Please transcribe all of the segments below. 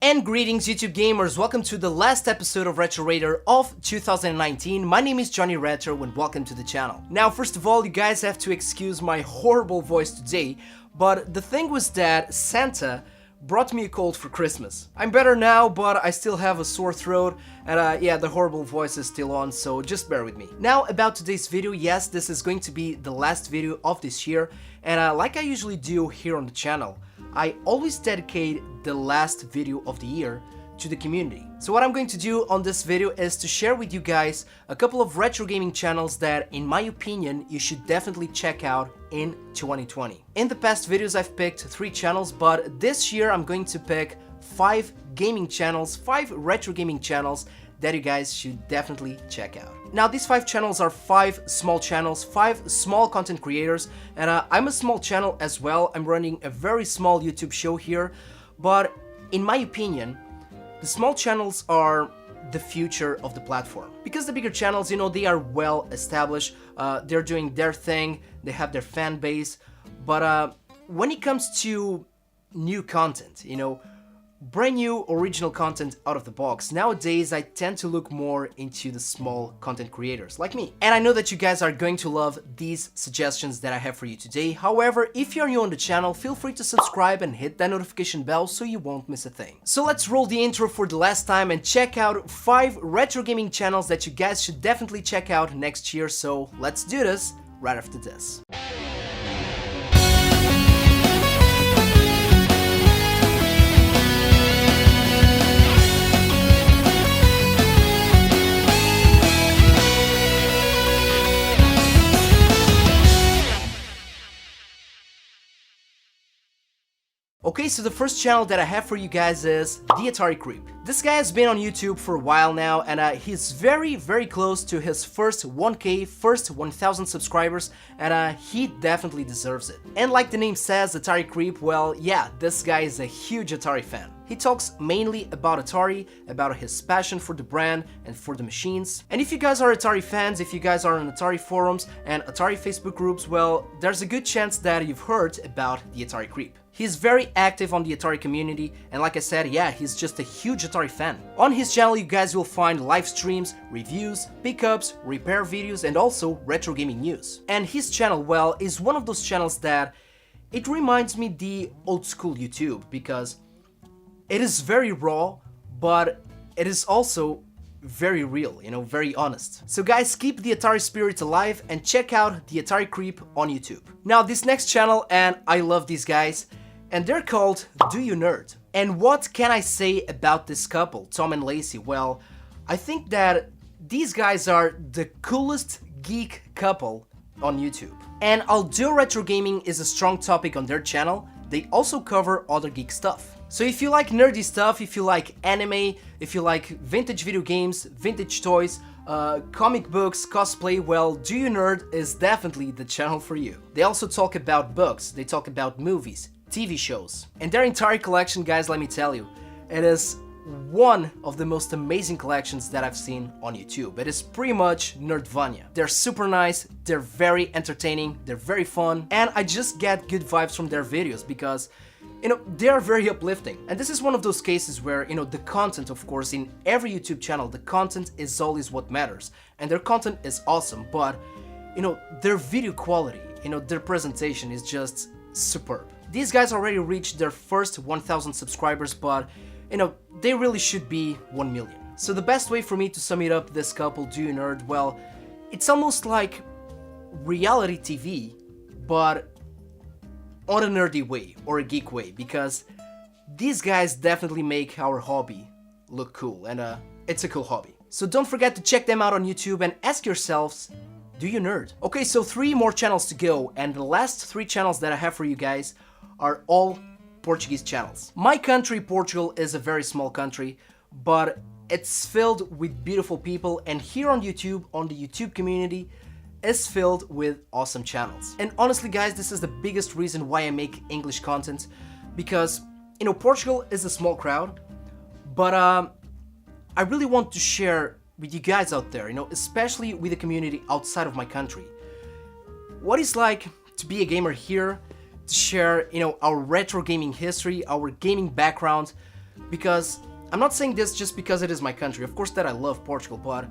And greetings YouTube gamers, welcome to the last episode of Retro Raider of 2019. My name is Johnny Retro and welcome to the channel. Now first of all, you guys have to excuse my horrible voice today, but the thing was that Santa brought me a cold for Christmas. I'm better now, but I still have a sore throat and yeah, the horrible voice is still on, so just bear with me. Now about today's video, yes, this is going to be the last video of this year, and like I usually do here on the channel, I always dedicate the last video of the year to the community. So what I'm going to do on this video is to share with you guys a couple of retro gaming channels that, in my opinion, you should definitely check out in 2020. In the past videos I've picked 3 channels, but this year I'm going to pick 5 gaming channels, 5 retro gaming channels that you guys should definitely check out. Now these 5 channels are 5 small channels, 5 small content creators, and I'm a small channel as well. I'm running a very small YouTube show here, but in my opinion, the small channels are the future of the platform. Because the bigger channels, you know, they are well established, they're doing their thing, they have their fan base, but when it comes to new content, you know, brand new original content out of the box, nowadays I tend to look more into the small content creators like me. And I know that you guys are going to love these suggestions that I have for you today. However, if you're new on the channel, feel free to subscribe and hit that notification bell so you won't miss a thing. So let's roll the intro for the last time and check out 5 retro gaming channels that you guys should definitely check out next year. So let's do this right after this. Okay, so the first channel that I have for you guys is the Atari Creep. This guy has been on YouTube for a while now, and he's very close to his first 1K, first 1000 subscribers, and he definitely deserves it. And like the name says, Atari Creep, well, yeah, this guy is a huge Atari fan. He talks mainly about Atari, about his passion for the brand and for the machines. And if you guys are Atari fans, if you guys are on Atari forums and Atari Facebook groups, well, there's a good chance that you've heard about the Atari Creep. He's very active on the Atari community, and like I said, yeah, he's just a huge Atari fan. On his channel you guys will find live streams, reviews, pickups, repair videos, and also retro gaming news. And his channel, well, is one of those channels that it reminds me the old school YouTube, because it is very raw, but it is also very real, you know, very honest. So guys, keep the Atari spirit alive and check out the Atari Creep on YouTube. Now this next channel, and I love these guys, and they're called Do You Nerd. And what can I say about this couple, Tom and Lacey? Well, I think that these guys are the coolest geek couple on YouTube. And although retro gaming is a strong topic on their channel, they also cover other geek stuff. So if you like nerdy stuff, if you like anime, if you like vintage video games, vintage toys, comic books, cosplay, well, Do You Nerd is definitely the channel for you. They also talk about books, they talk about movies, TV shows. And their entire collection, guys, let me tell you, it is one of the most amazing collections that I've seen on YouTube. It is pretty much Nerdvania. They're super nice, they're very entertaining, they're very fun, and I just get good vibes from their videos because, you know, they are very uplifting. And this is one of those cases where, you know, the content, of course, in every YouTube channel, the content is always what matters. And their content is awesome, but, you know, their video quality, you know, their presentation is just superb. These guys already reached their first 1000 subscribers, but, you know, they really should be 1 million. So the best way for me to sum it up, this couple, Do You Nerd, well, it's almost like reality TV, but on a nerdy way, or a geek way, because these guys definitely make our hobby look cool, and it's a cool hobby. So don't forget to check them out on YouTube and ask yourselves, do you nerd? Okay, so 3 more channels to go, and the last 3 channels that I have for you guys are all Portuguese channels. My country, Portugal, is a very small country, but it's filled with beautiful people, and here on YouTube, on the YouTube community, is filled with awesome channels. And honestly guys, this is the biggest reason why I make English content, because, you know, Portugal is a small crowd, but I really want to share with you guys out there, you know, especially with the community outside of my country, what it's like to be a gamer here, to share, you know, our retro gaming history, our gaming background, because I'm not saying this just because it is my country. Of course that I love Portugal, but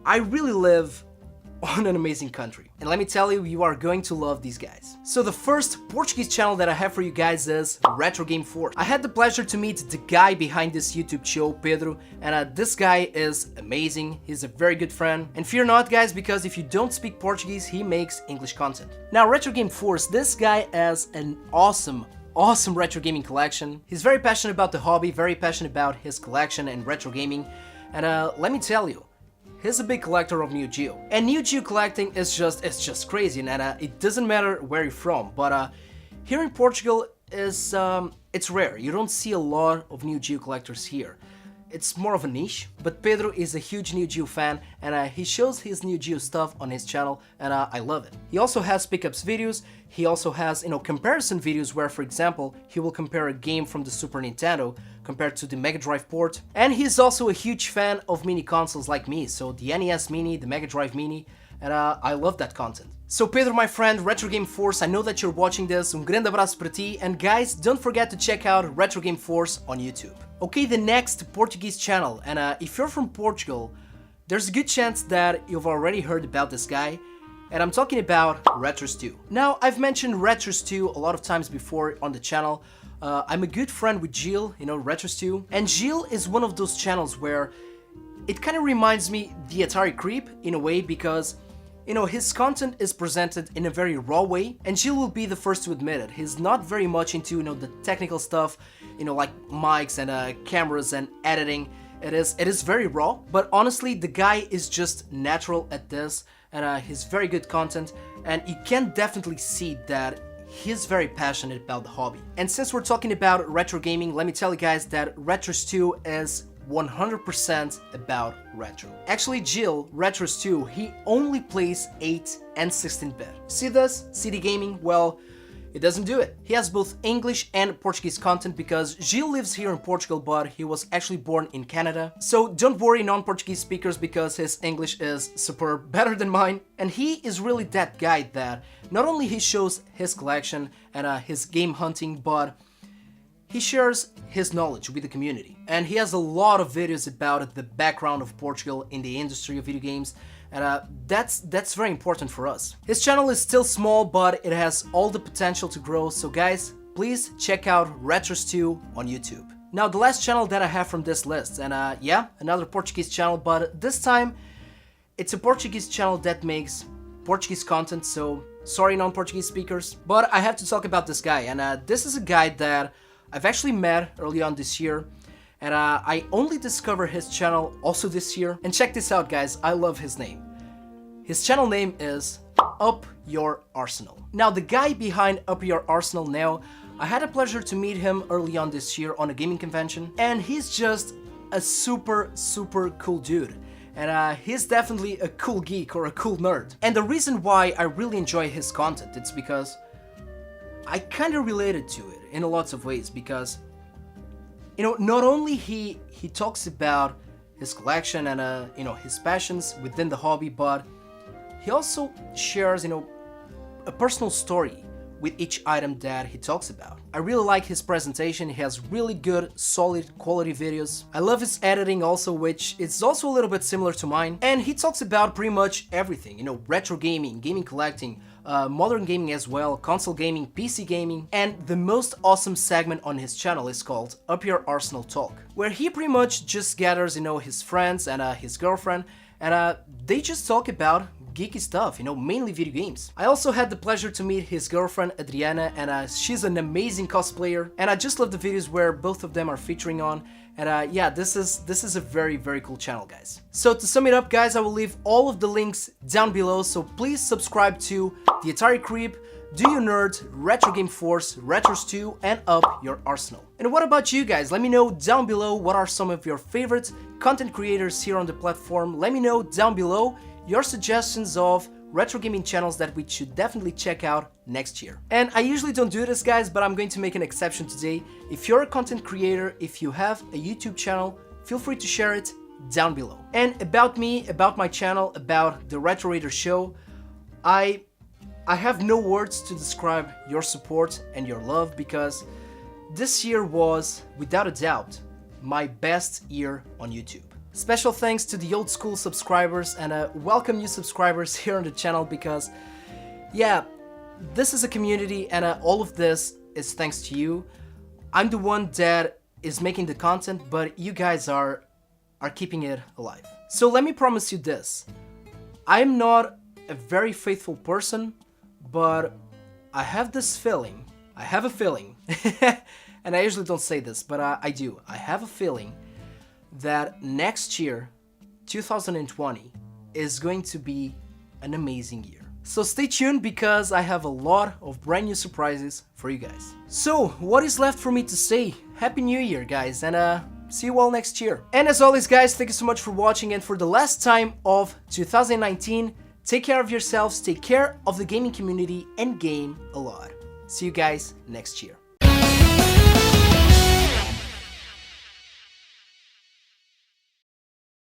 I really live on an amazing country. And let me tell you, you are going to love these guys. So the first Portuguese channel that I have for you guys is RetroGameForce. I had the pleasure to meet the guy behind this YouTube show, Pedro, and this guy is amazing. He's a very good friend. And fear not, guys, because if you don't speak Portuguese, he makes English content. Now, RetroGameForce, this guy has an awesome retro gaming collection. He's very passionate about the hobby, very passionate about his collection and retro gaming. And let me tell you, he's a big collector of Neo Geo. And Neo Geo collecting is just crazy, and it doesn't matter where you're from, but here in Portugal it's rare. You don't see a lot of Neo Geo collectors here. It's more of a niche, but Pedro is a huge Neo Geo fan, and he shows his Neo Geo stuff on his channel, and I love it. He also has pickups videos. He also has, comparison videos where, for example, he will compare a game from the Super Nintendo compared to the Mega Drive port. And he's also a huge fan of mini consoles like me, so the NES Mini, the Mega Drive Mini, and I love that content. So Pedro, my friend, RetroGameForce, I know that you're watching this, grande abraço para ti, and guys, don't forget to check out RetroGameForce on YouTube. Okay, the next Portuguese channel, and if you're from Portugal, there's a good chance that you've already heard about this guy, and I'm talking about RetroStew. Now, I've mentioned RetroStew a lot of times before on the channel. I'm a good friend with Gilles, RetroStew, and Gilles is one of those channels where it kind of reminds me the Atari Creep in a way, because his content is presented in a very raw way, and Gilles will be the first to admit it. He's not very much into, the technical stuff, like mics and cameras and editing. It is very raw, but honestly, the guy is just natural at this, and he's very good content, and you can definitely see that he's very passionate about the hobby. And since we're talking about retro gaming, let me tell you guys that RetroStew is 100% about retro. Actually, Gilles, RetroStew, he only plays 8 and 16-bit. See this? CD gaming? Well, it doesn't do it. He has both English and Portuguese content because Gilles lives here in Portugal, but he was actually born in Canada. So don't worry, non-Portuguese speakers, because his English is superb, better than mine. And he is really that guy that not only he shows his collection and his game hunting, but he shares his knowledge with the community. And he has a lot of videos about the background of Portugal in the industry of video games, and that's very important for us. His channel is still small, but it has all the potential to grow, so guys, please check out RetroStew on YouTube. Now, the last channel that I have from this list, and yeah, another Portuguese channel, but this time it's a Portuguese channel that makes Portuguese content, so sorry non-Portuguese speakers, but I have to talk about this guy, and this is a guy that I've actually met early on this year, and I only discovered his channel also this year. And check this out, guys, I love his name. His channel name is UpYourArsenal. Now, the guy behind UpYourArsenal now, I had a pleasure to meet him early on this year on a gaming convention, and he's just a super cool dude. And he's definitely a cool geek or a cool nerd. And the reason why I really enjoy his content, it's because I kind of related to it in lots of ways, because not only he talks about his collection and his passions within the hobby, but he also shares a personal story with each item that he talks about. I really like his presentation. He has really good, solid quality videos. I love his editing also, which is also a little bit similar to mine. And he talks about pretty much everything, retro gaming, gaming collecting, modern gaming as well, console gaming, PC gaming. And the most awesome segment on his channel is called UpYourArsenal Talk, where he pretty much just gathers, his friends and his girlfriend, and they just talk about geeky stuff, mainly video games. I also had the pleasure to meet his girlfriend Adriana, and she's an amazing cosplayer, and I just love the videos where both of them are featuring on. And yeah, this is a very cool channel, guys. So to sum it up, guys, I will leave all of the links down below, so please subscribe to the Atari Creep, Do You Nerd, RetroGameForce, RetroStew, and UpYourArsenal. And what about you guys? Let me know down below what are some of your favorite content creators here on the platform. Let me know down below your suggestions of retro gaming channels that we should definitely check out next year. And I usually don't do this, guys, but I'm going to make an exception today. If you're a content creator, if you have a YouTube channel, feel free to share it down below. And about me, about my channel, about the Retro Raider show, I have no words to describe your support and your love, because this year was, without a doubt, my best year on YouTube. Special thanks to the old school subscribers and welcome new subscribers here on the channel because, yeah, this is a community and all of this is thanks to you. I'm the one that is making the content, but you guys are keeping it alive. So let me promise you this. I'm not a very faithful person, but I have this feeling, I have a feeling, and I usually don't say this, but I do. I have a feeling that next year, 2020, is going to be an amazing year. So stay tuned because I have a lot of brand new surprises for you guys. So what is left for me to say? Happy New Year, guys, and see you all next year. And as always, guys, thank you so much for watching, and for the last time of 2019, take care of yourselves, take care of the gaming community, and game a lot. See you guys next year.